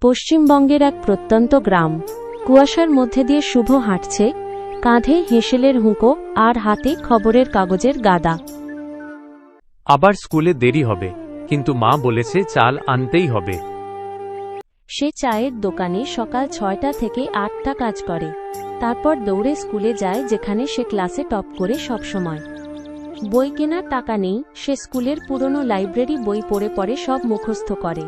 পশ্চিমবঙ্গের এক প্রত্যন্ত গ্রাম। কুয়াশার মধ্যে দিয়ে শুভ হাঁটছে, কাঁধে হেঁসেলের হুঁকো আর হাতে খবরের কাগজের গাদা। আবার স্কুলে দেরি হবে, কিন্তু মা বলেছে চাল আনতেই হবে। সে চায়ের দোকানে সকাল 6টা থেকে 8টা কাজ করে, তারপর দৌড়ে স্কুলে যায় যেখানে সে ক্লাসে টপ করে সবসময়। বই কেনার টাকা নেই, সে স্কুলের পুরনো লাইব্রেরি বই পড়ে পড়ে সব মুখস্থ করে।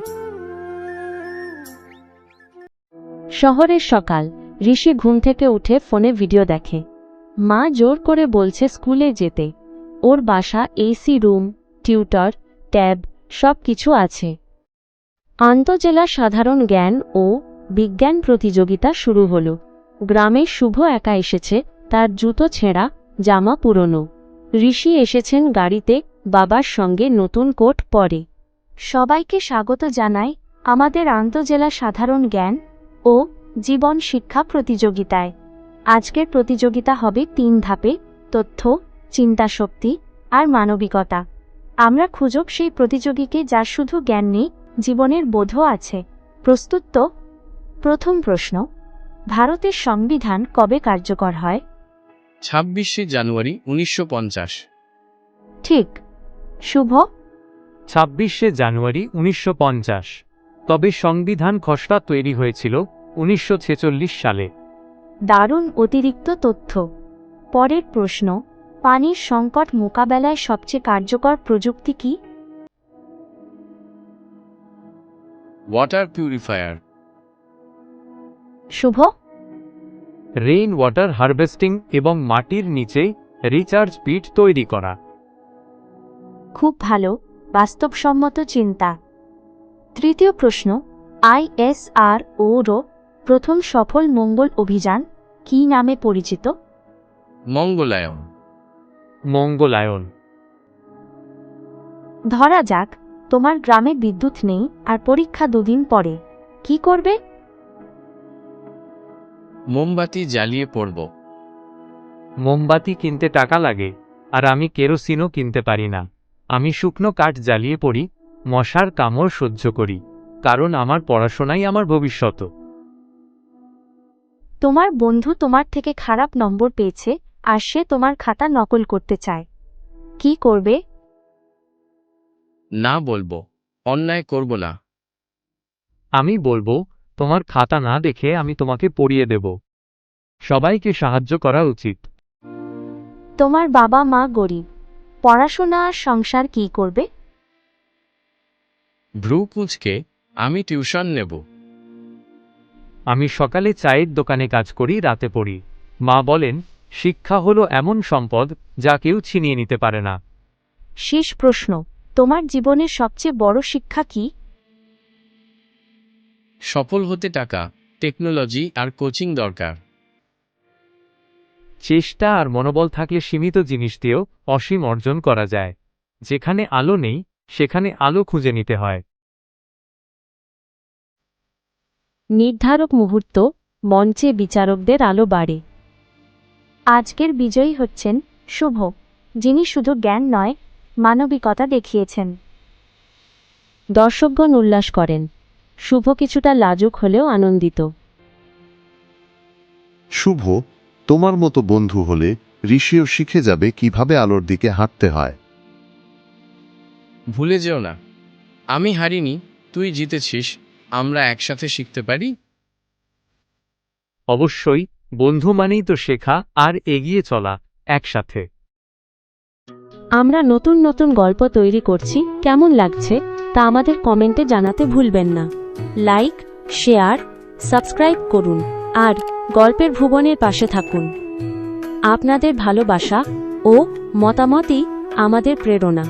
শহরের সকাল। ঋষি ঘুম থেকে উঠে ফোনে ভিডিও দেখে। মা জোর করে বলছে স্কুলে যেতে। ওর বাসা এসি রুম, টিউটর, ট্যাব সব কিছু আছে। আন্তঃজেলা সাধারণ জ্ঞান ও বিজ্ঞান প্রতিযোগিতা শুরু হলো। গ্রামে শুভ একা এসেছে, তার জুতো ছেঁড়া, জামা পুরনো। ঋষি এসেছেন গাড়িতে, বাবার সঙ্গে নতুন কোট পরে। সবাইকে স্বাগত জানাই আমাদের আন্তঃজেলা সাধারণ জ্ঞান ও জীবন শিক্ষা প্রতিযোগিতায়। আজকের প্রতিযোগিতা হবে 3 ধাপে: তথ্য, চিন্তাশক্তি আর মানবিকতা। আমরা খুঁজব সেই প্রতিযোগীকে যার শুধু জ্ঞান নেই, জীবনের বোধও আছে। প্রস্তুত তো? প্রথম প্রশ্ন, ভারতের সংবিধান কবে কার্যকর হয়? 26শে জানুয়ারি 1950। ঠিক। শুভ? 26শে জানুয়ারি 1950। তবে সংবিধান খসড়া তৈরি হয়েছিল 1946 সালে। দারুণ অতিরিক্ত তথ্য। পরের প্রশ্ন, পানির সংকট মোকাবেলায় সবচেয়ে কার্যকর প্রযুক্তি কি? Water purifier. Shubho? Rain water harvesting এবং মাটির নিচে রিচার্জ পিট তৈরি করা। খুব ভালো, বাস্তবসম্মত চিন্তা। তৃতীয় প্রশ্ন, ISROর প্রথম সফল মঙ্গল অভিযান কী নামে পরিচিত? মঙ্গলায়ন। মঙ্গলায়ন। ধরা যাক তোমার গ্রামে বিদ্যুৎ নেই আর পরীক্ষা 2 দিন পরে, কি করবে? মোমবাতি জ্বালিয়ে পড়ব। মোমবাতি কিনতে টাকা লাগে, আর আমি কেরোসিনও কিনতে পারি না। আমি শুকনো কাঠ জ্বালিয়ে পড়ি, মশার কামড় সহ্য করি, কারণ আমার পড়াশোনাই আমার ভবিষ্যৎ। তোমার বন্ধু তোমার থেকে খারাপ নম্বর পেয়েছে আর সে তোমার খাতা নকল করতে চায়, কি করবে? না বলবো, অন্যায় করব না। আমি বলবো, তোমার খাতা না দেখে আমি তোমাকে পড়িয়ে দেব। সবাইকে সাহায্য করা উচিত। তোমার বাবা মা গরিব, পড়াশোনা আর সংসার কি করবে? ভ্রু কুঁচকে আমি টিউশন নেব। আমি সকালে চায়ের দোকানে কাজ করি, রাতে পড়ি। মা বলেন, শিক্ষা হলো এমন সম্পদ যা কেউ ছিনিয়ে নিতে পারে না। শেষ প্রশ্ন, তোমার জীবনের সবচেয়ে বড় শিক্ষা কি? সফল হতে টাকা, টেকনোলজি আর কোচিং দরকার। চেষ্টা আর মনোবল থাকলে সীমিত জিনিস দিয়েও অসীম অর্জন করা যায়। যেখানে আলো নেই, সেখানে আলো খুঁজে নিতে হয়। নির্ধারক মুহূর্ত, মঞ্চে বিচারকদের আলো বাড়ে। আজকের বিজয়ী হচ্ছেন শুভ, যিনি শুধু জ্ঞান নয়, মানবিকতা দেখিয়েছেন। দর্শকগণ উল্লাস করেন। শুভ কিছুটা লাজুক হলেও আনন্দিত। শুভ, তোমার মতো বন্ধু হলে ঋষিও শিখে যাবে কিভাবে আলোর দিকে হাঁটতে হয়। ভুলে যেও না, আমি হারিনি, তুই জিতেছিস। আমরা একসাথে শিখতে পারি। অবশ্যই, বন্ধু মানেই তো শেখা আর এগিয়ে চলা একসাথে। আমরা নতুন নতুন গল্প তৈরি করছি, কেমন লাগছে তা আমাদের কমেন্টে জানাতে ভুলবেন না। লাইক, শেয়ার, সাবস্ক্রাইব করুন আর গল্পের ভুবনের পাশে থাকুন। আপনাদের ভালোবাসা ও মতামতই আমাদের প্রেরণা।